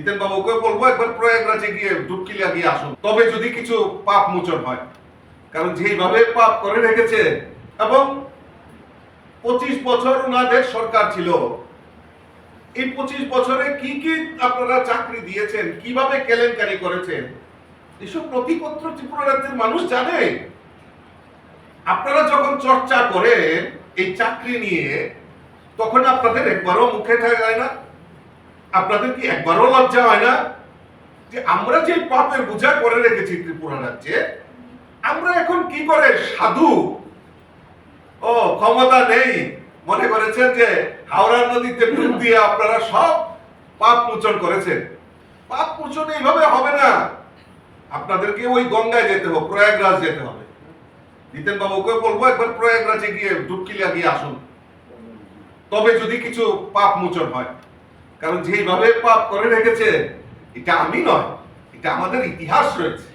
জিতেন বাবুকে বলবো একবার প্রয়াগরাজে গিয়ে ডুবকি লাগিয়ে আসুন, তবে যদি কিছু পাপ মোচন হয়। কারণ যেইভাবে পাপ করে রেখেছে, এবং 25 বছর ওনাদের সরকার ছিল, এই 25 বছরে কি কি আপনারা চাকরি দিয়েছেন, কিভাবে কেলেঙ্কারি করেছেন, এসব নথিপত্র ত্রিপুরা রাজ্যের মানুষ জানে। আপনারা যখন চর্চা করেন এই চাকরি নিয়ে, তখন আপনাদের একবারও মুখে যায় না? আপনাদের কি একবারও লজ্জা হয় না যে আমরা যে পাপের বোঝা করে রেখেছি ত্রিপুরা রাজ্যে, আমরা এখন কি করে সাধু ও ক্ষমতা নেই মনে করেছেন যে হাওড়া নদীতে ডুব দিয়ে আপনারা সব পাপ মোচন করেছেন? পাপ মোচন এইভাবে হবে না। আপনাদেরকে ওই গঙ্গায় যেতে হবে, প্রয়াগরাজ যেতে হবে। জিতেন বাবুকে বলবো একবার প্রয়াগরাজে গিয়ে ডুবকি লাগিয়ে আসুন, তবে যদি কিছু পাপ মোচন হয়। কারণ যেইভাবে পাপ করে রেখেছে, এটা আমি নয়, এটা আমাদের ইতিহাস রয়েছে।